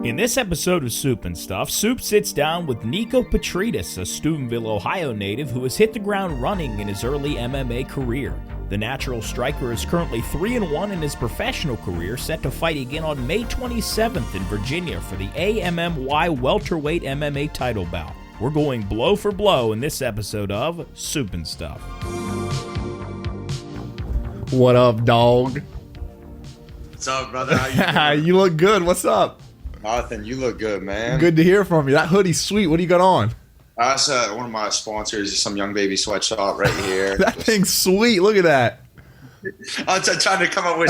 In this episode of Soup and Stuff, Soup sits down with Niko Petrides, a Steubenville, Ohio native who has hit the ground running in his early MMA career. The natural striker is currently 3-1 in his professional career, set to fight again on May 27th in Virginia for the A.M.M.Y Welterweight MMA Title bout. We're going blow for blow in this episode of Soup and Stuff. What up, dog? What's up, brother? How you doing? You look good. What's up? Nothing. You look good, man. Good to hear from you. That hoodie's sweet. What do you got on? That's one of my sponsors, some young baby sweatshop right here. That thing's sweet. Look at that. I'm trying to come up with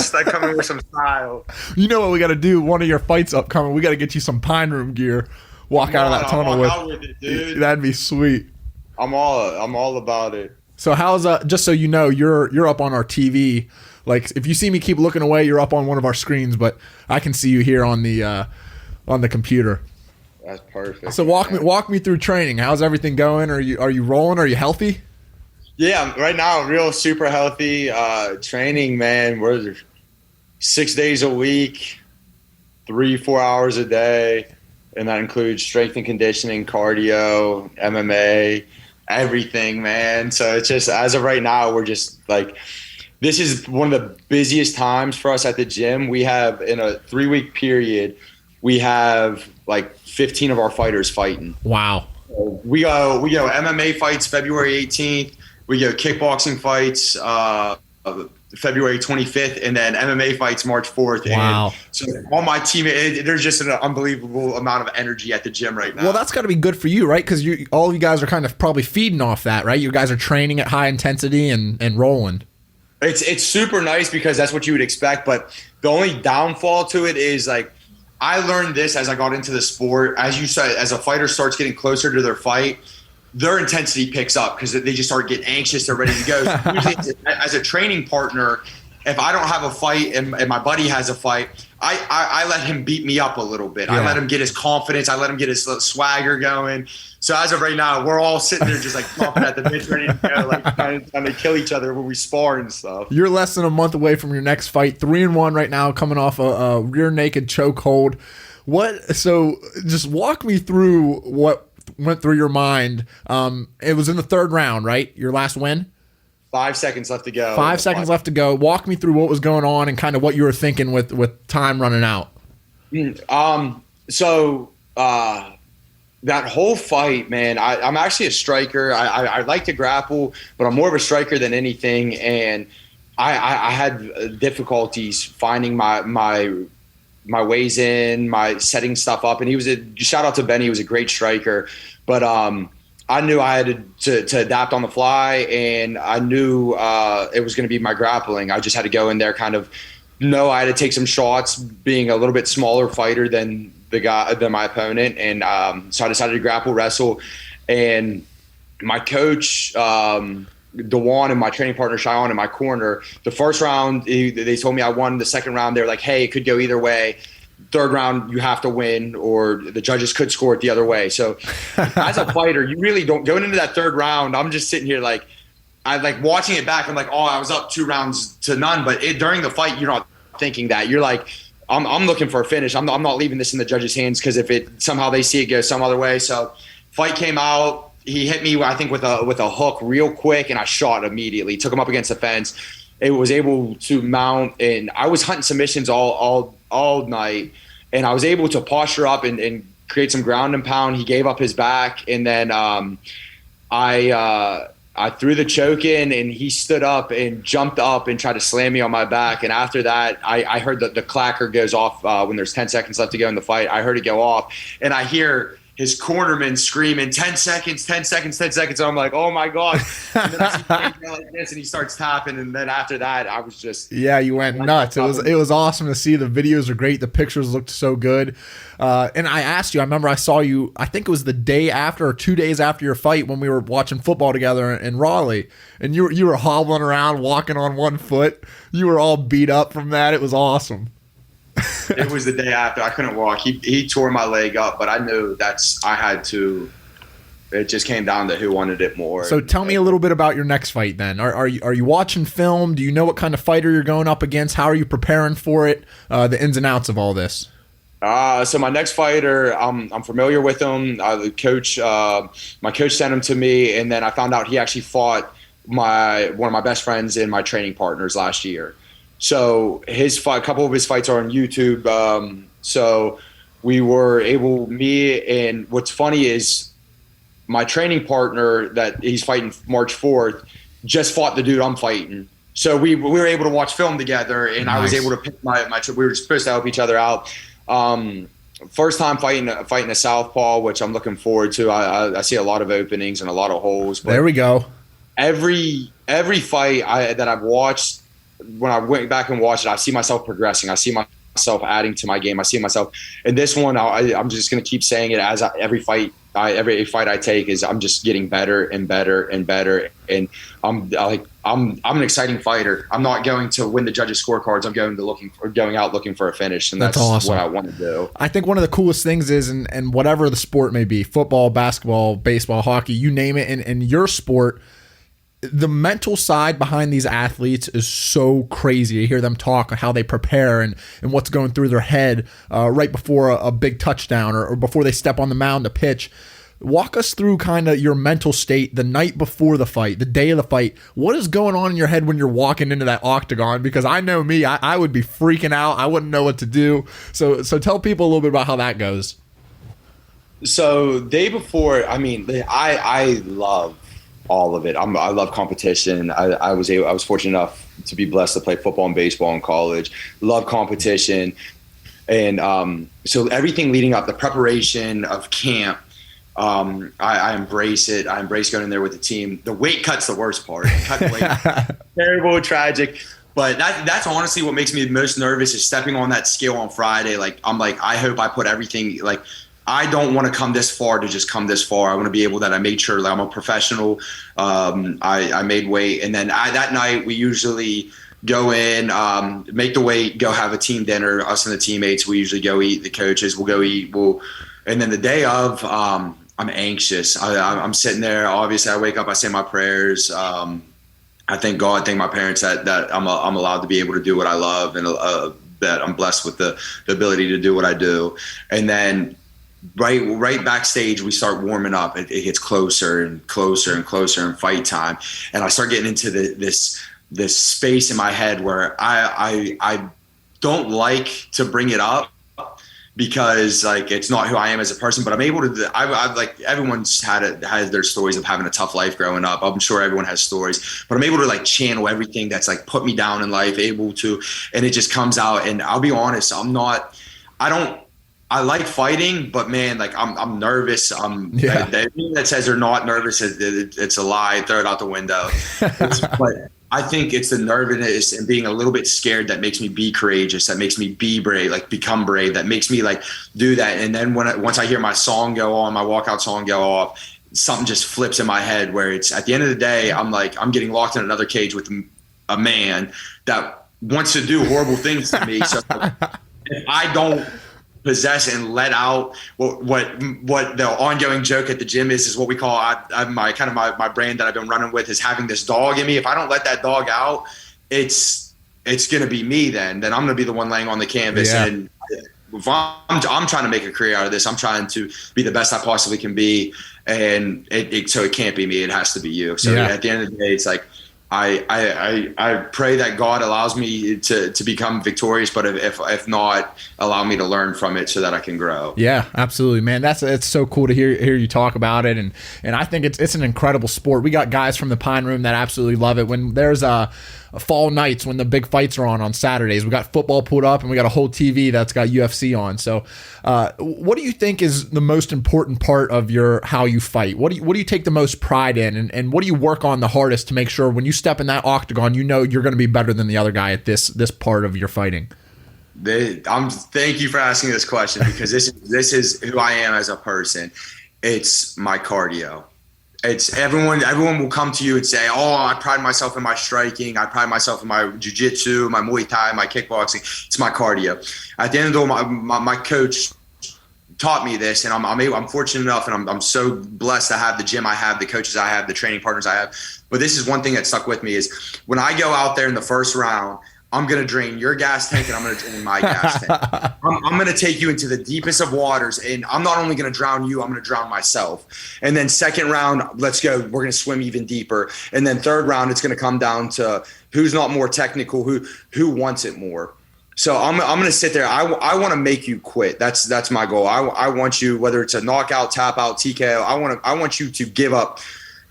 some style. You know what we got to do? One of your fights upcoming, we got to get you some Pine Room gear. Walk out of that tunnel with it, dude. That'd be sweet. I'm all about it. So how's just so you know, you're up on our TV. Like if you see me keep looking away, you're up on one of our screens, but I can see you here on the computer. That's perfect. So walk me through training. How's everything going? Are you rolling? Are you healthy? Yeah, right now I'm real super healthy. Training, man, we're 6 days a week, 3-4 hours a day, and that includes strength and conditioning, cardio, MMA, everything, man. So it's just, as of right now, we're just like, this is one of the busiest times for us at the gym. We have, in a 3-week period, we have like 15 of our fighters fighting. Wow. We go MMA fights February 18th. We go kickboxing fights February 25th, and then MMA fights March 4th. Wow. And so on my team, there's just an unbelievable amount of energy at the gym right now. Well, that's got to be good for you, right? Because all you guys are kind of probably feeding off that, right? You guys are training at high intensity and rolling. It's super nice because that's what you would expect, but the only downfall to it is, like, I learned this as I got into the sport. As you said, as a fighter starts getting closer to their fight, their intensity picks up because they just start getting anxious. They're ready to go. So usually, as a training partner, if I don't have a fight and my buddy has a fight, I let him beat me up a little bit. Yeah. I let him get his confidence. I let him get his swagger going. So as of right now, we're all sitting there just like pumping at the bench, ready to go, like trying to kill each other when we spar and stuff. You're less than a month away from your next fight. 3-1 right now, coming off a rear naked chokehold. So just walk me through what went through your mind. It was in the third round, right? Your last win? 5 seconds left to go. 5 seconds left to go. Walk me through what was going on and kind of what you were thinking with time running out. That whole fight, man, I'm actually a striker. I like to grapple, but I'm more of a striker than anything. And I had difficulties finding my ways in, my setting stuff up. And shout out to Benny, he was a great striker. But I knew I had to adapt on the fly, and I knew it was going to be my grappling. I just had to go in there, kind of know I had to take some shots, being a little bit smaller fighter than my opponent. And so I decided to grapple wrestle. And my coach, Dewan, and my training partner, Cheyenne, in my corner, the first round, they told me I won. The second round, they were like, hey, it could go either way. Third round, you have to win, or the judges could score it the other way. So as a fighter, you really don't, going into that third round, I'm just sitting here like, I like watching it back. I'm like, oh, I was up 2-0. But during the fight, you're not thinking that. You're like, I'm looking for a finish. I'm not leaving this in the judges' hands, because if it somehow they see it go some other way. So fight came out. He hit me, I think, with a hook real quick, and I shot immediately. Took him up against the fence. It was able to mount, and I was hunting submissions all night, and I was able to posture up and create some ground and pound. He gave up his back, and then I threw the choke in, and he stood up and jumped up and tried to slam me on my back. And after that, I heard the clacker goes off when there's 10 seconds left to go in the fight. I heard it go off, and I hear his cornerman screaming, 10 seconds, 10 seconds, 10 seconds. And I'm like, oh my God. And then I see him go like this, and he starts tapping. And then after that, I was just. Yeah, you went nuts. It was awesome to see. The videos are great. The pictures looked so good. And I asked you, I remember I saw you, I think it was the day after or 2 days after your fight, when we were watching football together in Raleigh. And you were hobbling around, walking on one foot. You were all beat up from that. It was awesome. It was the day after. I couldn't walk. He tore my leg up, but I knew I had to. It just came down to who wanted it more. So tell me a little bit about your next fight then. Are you watching film? Do you know what kind of fighter you're going up against? How are you preparing for it? The ins and outs of all this. So my next fighter, I'm familiar with him. The coach, my coach sent him to me, and then I found out he actually fought one of my best friends and my training partners last year. So a couple of his fights are on YouTube. So we were able, me and what's funny is my training partner that he's fighting March 4th just fought the dude I'm fighting. So we were able to watch film together, and nice. I was able to pick my we were supposed to help each other out. First time fighting a southpaw, which I'm looking forward to. I see a lot of openings and a lot of holes. But there we go. Every fight that I've watched, when I went back and watched it, I see myself progressing. I see myself adding to my game. I see myself. And this one, I'm just going to keep saying it as every fight I take is I'm just getting better and better and better. And I'm an exciting fighter. I'm not going to win the judges' scorecards. I'm going out looking for a finish, and that's awesome. What I want to do. I think one of the coolest things is, and whatever the sport may be, football, basketball, baseball, hockey, you name it, in your sport, the mental side behind these athletes is so crazy. You hear them talk, how they prepare and what's going through their head right before a big touchdown or before they step on the mound to pitch. Walk us through kind of your mental state the night before the fight, the day of the fight. What is going on in your head when you're walking into that octagon? Because I know me, I would be freaking out. I wouldn't know what to do. So tell people a little bit about how that goes. So day before, I love all of it. I love competition. I was fortunate enough to be blessed to play football and baseball in college. Love competition. And so everything leading up, the preparation of camp, I embrace it. I embrace going in there with the team. The weight cut's the worst part. Cut the weight. Terrible, tragic. But that's honestly what makes me the most nervous is stepping on that scale on Friday. I hope I put everything, I don't want to come this far to just come this far. I want to be able that I made sure that I'm a professional. I made weight. And then that night we usually go in, make the weight, go have a team dinner. Us and the teammates, we usually go eat. The coaches will go eat. And then the day of, I'm anxious. I'm sitting there. Obviously, I wake up, I say my prayers. I thank God, thank my parents that I'm allowed to be able to do what I love and that I'm blessed with the ability to do what I do. And then right backstage, we start warming up. It gets closer and closer and closer in fight time. And I start getting into this space in my head where I don't like to bring it up, because it's not who I am as a person, but I'm able to. Everyone's has their stories of having a tough life growing up. I'm sure everyone has stories, but I'm able to channel everything that's put me down in life, and it just comes out. And I'll be honest, I like fighting, but man, I'm nervous. Anything that says they're not nervous, it's a lie. Throw it out the window. But I think it's the nervousness and being a little bit scared that makes me be courageous, that makes me be brave, become brave, that makes me do that. And then once I hear my song go on, my walkout song go off, something just flips in my head where it's at the end of the day, I'm getting locked in another cage with a man that wants to do horrible things to me. So if I don't possess and let out what the ongoing joke at the gym is what we call my brand that I've been running with is having this dog in me. If I don't let that dog out, it's gonna be me. Then I'm gonna be the one laying on the canvas. Yeah. And if I'm trying to make a career out of this. I'm trying to be the best I possibly can be, and so it can't be me. It has to be you. So at the end of the day, it's I pray that God allows me to become victorious, but if not, allow me to learn from it so that I can grow. Yeah, absolutely, man. It's so cool to hear you talk about it, and I think it's an incredible sport. We got guys from the Pine Room that absolutely love it. When there's a fall nights when the big fights are on Saturdays, we got football put up and we got a whole TV that's got UFC on. So what do you think is the most important part of how you fight? What do you take the most pride in, and what do you work on the hardest to make sure when you step in that octagon, you're going to be better than the other guy at this part of your fighting? Thank you for asking this question, because this is who I am as a person. It's my cardio. It's everyone will come to you and say, oh, I pride myself in my striking. I pride myself in my jiu-jitsu, my Muay Thai, my kickboxing. It's my cardio. At the end of the day, my coach taught me this, and I'm fortunate enough, and I'm so blessed to have the gym I have, the coaches I have, the training partners I have. But this is one thing that stuck with me is when I go out there in the first round, I'm going to drain your gas tank and I'm going to drain my gas tank. I'm going to take you into the deepest of waters, and I'm not only going to drown you, I'm going to drown myself. And then second round, let's go. We're going to swim even deeper. And then third round, it's going to come down to who's not more technical, who wants it more. So I'm going to sit there. I want to make you quit. That's my goal. I want you, whether it's a knockout, tap out, TKO, I want you to give up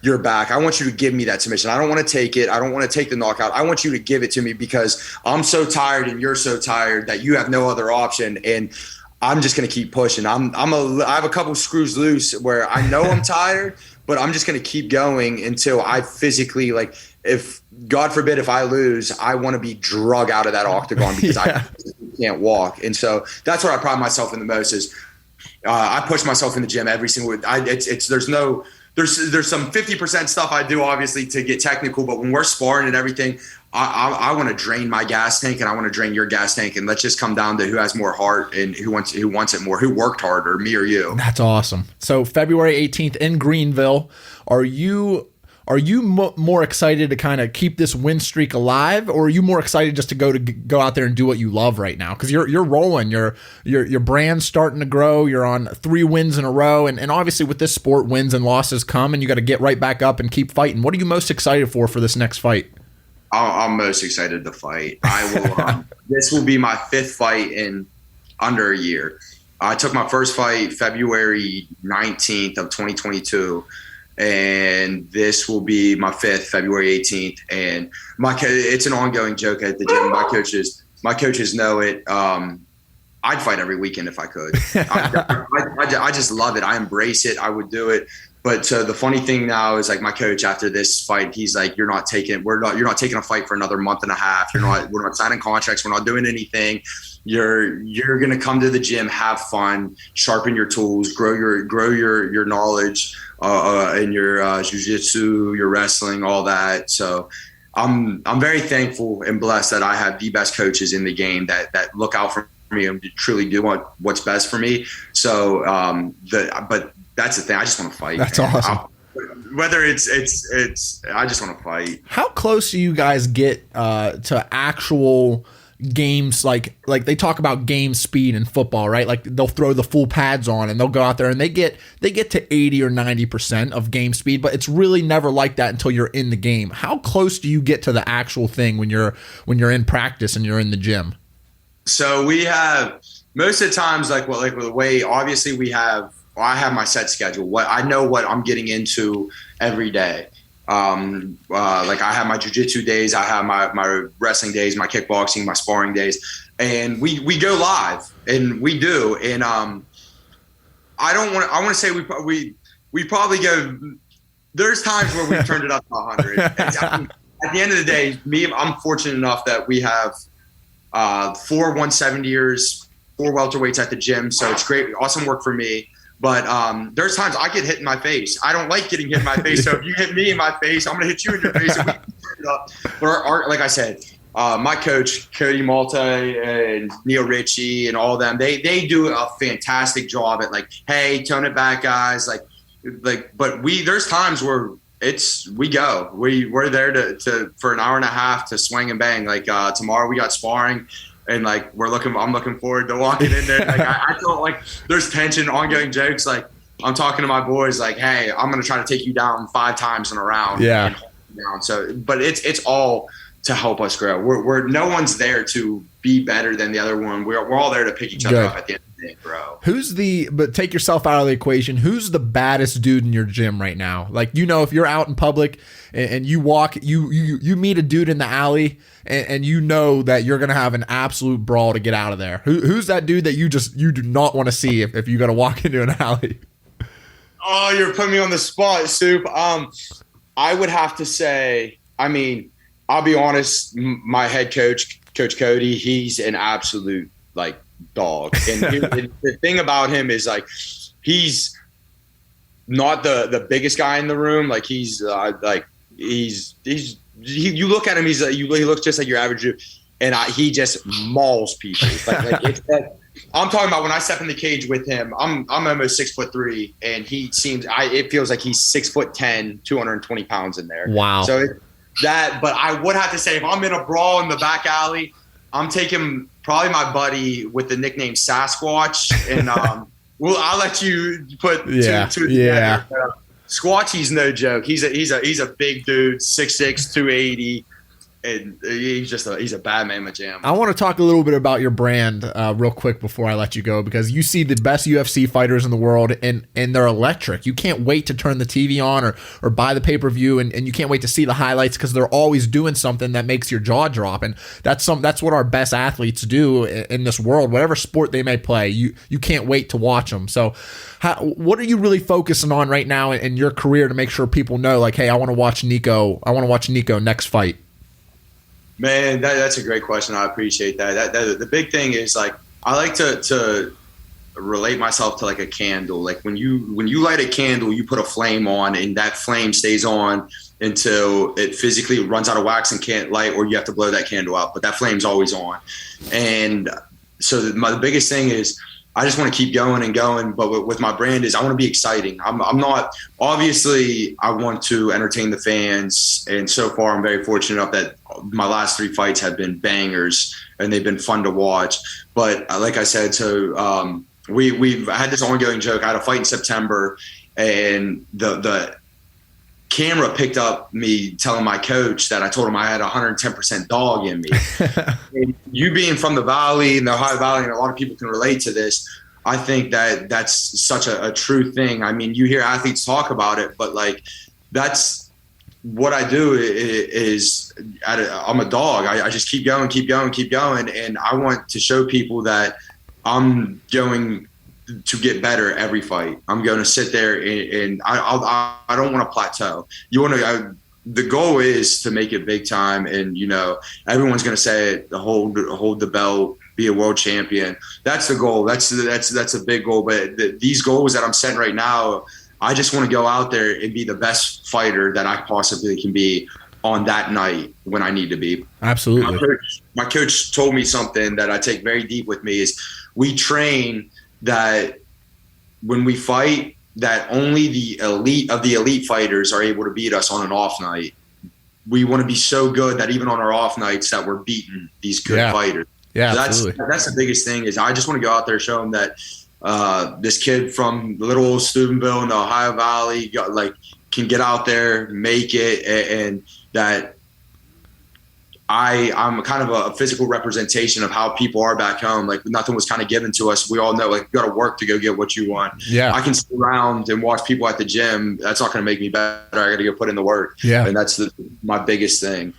your back. I want you to give me that submission. I don't want to take it. I don't want to take the knockout. I want you to give it to me because I'm so tired and you're so tired that you have no other option. And I'm just going to keep pushing. I have a couple screws loose where I know I'm tired, but I'm just going to keep going until I physically, like, if God forbid, if I lose, I want to be drug out of that octagon because I can't walk. And so that's what I pride myself in the most is I push myself in the gym every single week. There's some 50% stuff I do obviously to get technical, but when we're sparring and everything, I want to drain my gas tank and I want to drain your gas tank, and let's just come down to who has more heart and who wants it more, who worked harder, me or you. That's awesome. So February 18th in Greenville, are you more excited to kind of keep this win streak alive, or are you more excited just to go out there and do what you love right now? Because you're rolling, your brand's starting to grow. You're on 3 wins in a row, and obviously with this sport, wins and losses come, and you got to get right back up and keep fighting. What are you most excited for this next fight? I'm most excited to fight. I will. This will be my 5th fight in under a year. I took my first fight February 19th of 2022. And this will be my 5th, February 18th. And it's an ongoing joke at the gym. My coaches know it. I'd fight every weekend if I could. I just love it. I embrace it. I would do it. But the funny thing now is, like, my coach after this fight, he's like, you're not taking a fight for another month and a half. We're not signing contracts. We're not doing anything. You're going to come to the gym, have fun, sharpen your tools, grow your knowledge, in your jiu-jitsu, your wrestling, all that. So I'm very thankful and blessed that I have the best coaches in the game that look out for me and truly do what's best for me. So, but that's the thing. I just want to fight. That's awesome. Whether it's I just want to fight. How close do you guys get to actual games? Like they talk about game speed in football, right? Like they'll throw the full pads on and they'll go out there and they get to 80 or 90% of game speed, but it's really never like that until you're in the game. How close do you get to the actual thing when you're in practice and you're in the gym? So we have most of the times, like the way, obviously I have my set schedule. I know what I'm getting into every day. Like I have my jiu-jitsu days, I have my wrestling days, my kickboxing, my sparring days, and we go live, and we do. And I want to say we probably go. There's times where we've turned it up to 100. At the end of the day, I'm fortunate enough that we have 4 170ers, 4 welterweights at the gym, so it's great, awesome work for me. But there's times I get hit in my face. I don't like getting hit in my face. So if you hit me in my face, I'm going to hit you in your face. But like I said, my coach, Cody Malta and Neil Ritchie and all of them, they do a fantastic job at, like, hey, tone it back, guys. But there's times where we're there to for an hour and a half to swing and bang. Like tomorrow we got sparring. And like I'm looking forward to walking in there. Like I feel like there's tension, ongoing jokes. Like I'm talking to my boys, like, hey, I'm gonna try to take you down 5 times in a round. Yeah. And hold you down. So, but it's all to help us grow. We're no one's there to be better than the other one. We're all there to pick each other up at the end of the day, bro. But take yourself out of the equation. Who's the baddest dude in your gym right now? Like, if you're out in public and you walk, you meet a dude in the alley and you know that you're going to have an absolute brawl to get out of there. Who's that dude that you do not want to see if you got to walk into an alley? Oh, you're putting me on the spot, Soup. I would have to say, I'll be honest, my head coach, Coach Cody, he's an absolute, like, dog. And the thing about him is, like, he's not the biggest guy in the room. Like, you look at him, he looks just like your average dude, and he just mauls people. I'm talking about when I step in the cage with him, I'm almost 6'3", and it feels like he's 6'10", 220 pounds in there. Wow. So But I would have to say, if I'm in a brawl in the back alley, I'm taking probably my buddy with the nickname Sasquatch, and I'll let you put two together. Squatchy's no joke. He's a big dude, 6'6", 280. And he's a bad man, jam. I want to talk a little bit about your brand real quick before I let you go, because you see the best UFC fighters in the world, and they're electric. You can't wait to turn the TV on or buy the pay-per-view, and you can't wait to see the highlights, because they're always doing something that makes your jaw drop. And that's what our best athletes do in this world, whatever sport they may play. You can't wait to watch them. So what are you really focusing on right now in your career to make sure people know, like, hey, I want to watch Niko next fight? Man, that's a great question. I appreciate that. The big thing is, like, I like to relate myself to like a candle. Like when you light a candle, you put a flame on, and that flame stays on until it physically runs out of wax and can't light, or you have to blow that candle out. But that flame's always on. And so the biggest thing is, I just want to keep going and going, but with my brand is I want to be exciting. I'm not, obviously I want to entertain the fans, and so far I'm very fortunate enough that my last 3 fights have been bangers and they've been fun to watch. But like I said, so we've had this ongoing joke. I had a fight in September, and the camera picked up me telling my coach that I told him I had 110% dog in me. And you being from the Valley and the Ohio Valley, and a lot of people can relate to this, I think that that's such a true thing. I mean, you hear athletes talk about it, but like, that's what I do is I'm a dog. I just keep going. And I want to show people that I'm going to get better every fight. I'm going to sit there and I don't want to plateau. The goal is to make it big time, and everyone's going to say it, hold the belt, be a world champion. That's the goal. That's a big goal. But these goals that I'm setting right now, I just want to go out there and be the best fighter that I possibly can be on that night when I need to be. Absolutely. My coach told me something that I take very deep with me is, we train that when we fight, that only the elite of the elite fighters are able to beat us on an off night. We want to be so good that even on our off nights that we're beating these good fighters. Yeah, so that's the biggest thing is I just want to go out there and show them that this kid from little old Steubenville in the Ohio Valley can get out there, make it, and that I'm kind of a physical representation of how people are back home. Like, nothing was kind of given to us. We all know, like, you got to work to go get what you want. Yeah. I can sit around and watch people at the gym. That's not going to make me better. I got to go put in the work. Yeah. And that's my biggest thing.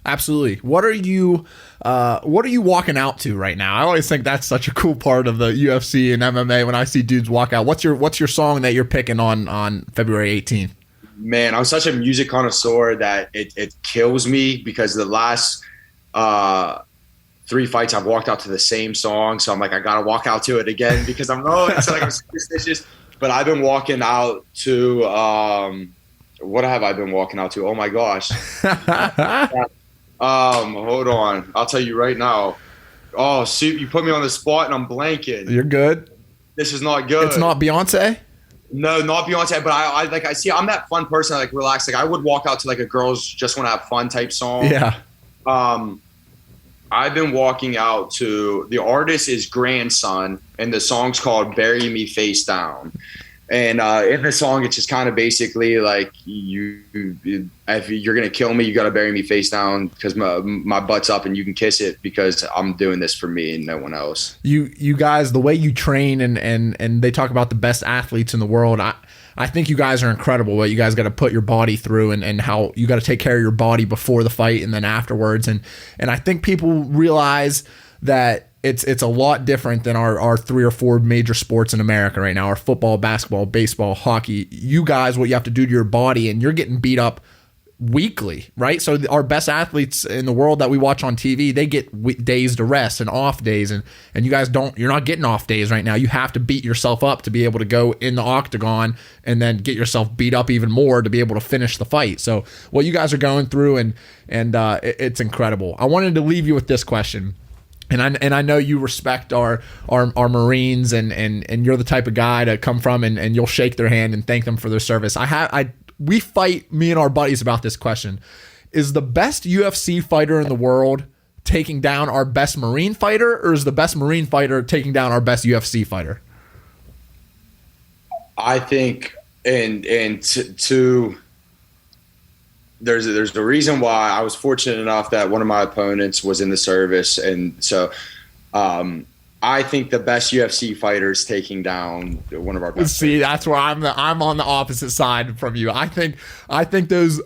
Absolutely. What are you walking out to right now? I always think that's such a cool part of the UFC and MMA when I see dudes walk out. What's your song that you're picking on February 18th? Man, I'm such a music connoisseur that it kills me, because the last 3 fights I've walked out to the same song. So I'm like, I got to walk out to it again because I'm superstitious. But I've been walking out to, what have I been walking out to? Oh my gosh. Hold on. I'll tell you right now. Oh, shoot, you put me on the spot and I'm blanking. You're good. This is not good. It's not Beyonce? No, not Beyonce, but I'm that fun person, like, relax. Like, I would walk out to like a girls just want to have fun type song. Yeah. I've been walking out to, the artist is Grandson, and the song's called Bury Me Face Down. And in the song, it's just kind of basically like, if you're going to kill me, you got to bury me face down, because my butt's up and you can kiss it, because I'm doing this for me and no one else. You guys, the way you train and they talk about the best athletes in the world, I think you guys are incredible. What you guys got to put your body through, and how you got to take care of your body before the fight and then afterwards. And I think people realize that it's a lot different than our 3 or 4 major sports in America right now. Our football, basketball, baseball, hockey. You guys, what you have to do to your body, and you're getting beat up weekly, right? So our best athletes in the world that we watch on TV, they get days to rest and off days, and you guys don't. You're not getting off days right now. You have to beat yourself up to be able to go in the octagon and then get yourself beat up even more to be able to finish the fight. So what you guys are going through, and it's incredible. I wanted to leave you with this question. And I know you respect our Marines, and you're the type of guy to come from and you'll shake their hand and thank them for their service. We fight, me and our buddies, about this question. is the best UFC fighter in the world taking down our best Marine fighter, or is the best Marine fighter taking down our best UFC fighter? I think, there's a reason why I was fortunate enough that one of my opponents was in the service, and so I think the best UFC fighter is taking down one of our best. See, that's where I'm on the opposite side from you. I think those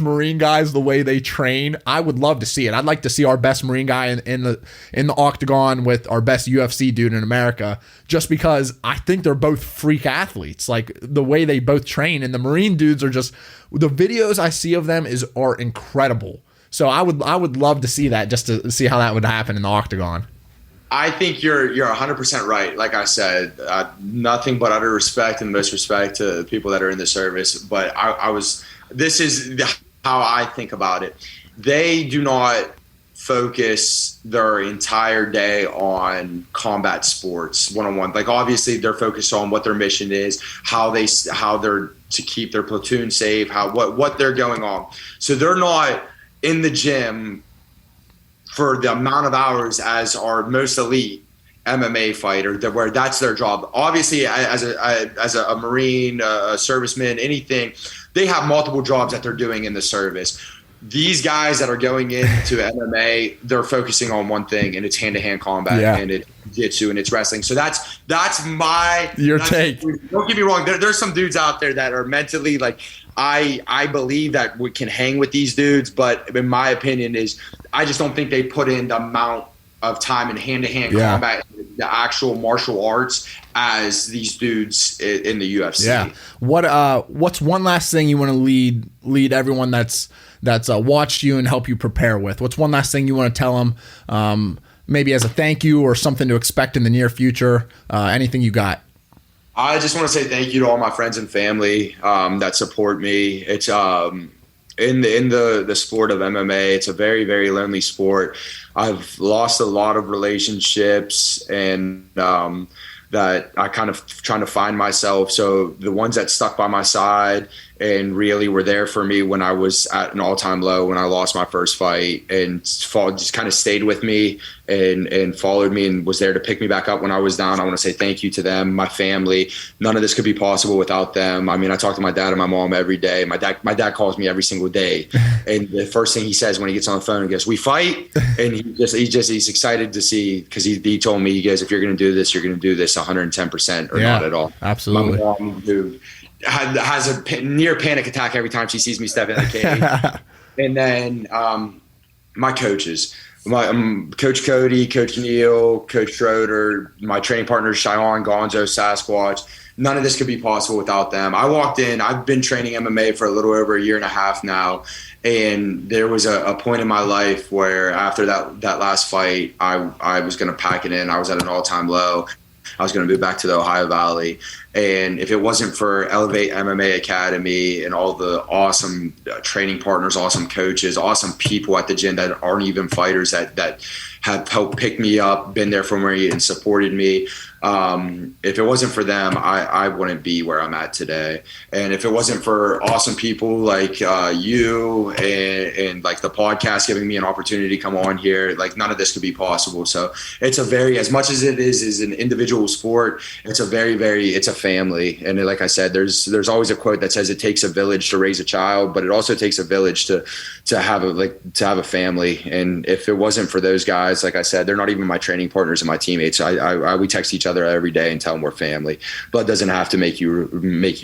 Marine guys, the way they train, I would love to see it. I'd like to see our best Marine guy in the octagon with our best UFC dude in America, just because I think they're both freak athletes. Like the way they both train, and the Marine dudes are just, the videos I see of them are incredible. So I would love to see that, just to see how that would happen in the octagon. I think you're 100% right. Like I said, nothing but utter respect and most respect to the people that are in the service. But this is how I think about it. They do not focus their entire day on combat sports one-on-one. Like obviously they're focused on what their mission is, how they're to keep their platoon safe, what they're going on. So they're not in the gym for the amount of hours as our most elite MMA fighter, where that's their job. Obviously, as a Marine, a serviceman, anything, they have multiple jobs that they're doing in the service. These guys that are going into MMA, they're focusing on one thing, and it's hand-to-hand combat, and it's jiu-jitsu, and it's wrestling. So that's your take. Don't get me wrong. There's some dudes out there that are mentally like, I believe that we can hang with these dudes, but in my opinion I just don't think they put in the amount of time in hand-to-hand combat, the actual martial arts, as these dudes in the UFC. Yeah. What's one last thing you want to lead everyone that's watched you and help you prepare with? What's one last thing you want to tell them, maybe as a thank you or something to expect in the near future? Anything you got? I just want to say thank you to all my friends and family that support me. It's in the sport of MMA, it's a very, very lonely sport. I've lost a lot of relationships, and that I kind of trying to find myself. So the ones that stuck by my side and really were there for me when I was at an all-time low, when I lost my first fight, and just kind of stayed with me and followed me and was there to pick me back up when I was down. I want to say thank you to them, my family. None of this could be possible without them. I mean, I talk to my dad and my mom every day. My dad calls me every single day, and the first thing he says when he gets on the phone, he goes, "We fight," and he's excited to see, because he told me, he goes, "If you're going to do this, you're going to do this 110% or not at all." Absolutely. My mom, who has a near panic attack every time she sees me step in the cage. And then my coaches, Coach Cody, Coach Neal, Coach Schroeder, my training partners, Cheyenne, Gonzo, Sasquatch. None of this could be possible without them. I walked in, I've been training MMA for a little over a year and a half now. And there was a point in my life where after that last fight, I was going to pack it in. I was at an all-time low. I was going to move back to the Ohio Valley. And if it wasn't for Elevate MMA Academy and all the awesome training partners, awesome coaches, awesome people at the gym that aren't even fighters that have helped pick me up, been there for me and supported me. If it wasn't for them, I wouldn't be where I'm at today. And if it wasn't for awesome people like you and like the podcast giving me an opportunity to come on here, like none of this could be possible. So it's as much as it is an individual sport, it's it's a family. And like I said, there's always a quote that says it takes a village to raise a child, but it also takes a village to have a family. And if it wasn't for those guys, like I said, they're not even my training partners and my teammates. We text each other every day and tell them we're family. Blood doesn't have to make you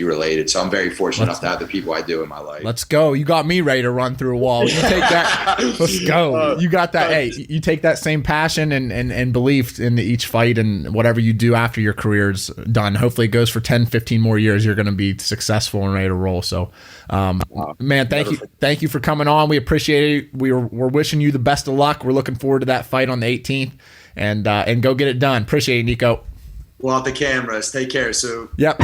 related. So I'm very fortunate enough to have the people I do in my life. Let's go. You got me ready to run through a wall. You take that. Let's go. You got that. Hey, you take that same passion and belief in each fight and whatever you do after your career's done. Hopefully it goes for 10, 15 more years. You're going to be successful and ready to roll. So, man, thank you for coming on. We appreciate it. We're wishing you the best of luck. We're looking forward to that fight on the 18th, and go get it done. Appreciate it, Niko. Pull out the cameras. Take care, Sue. Yep.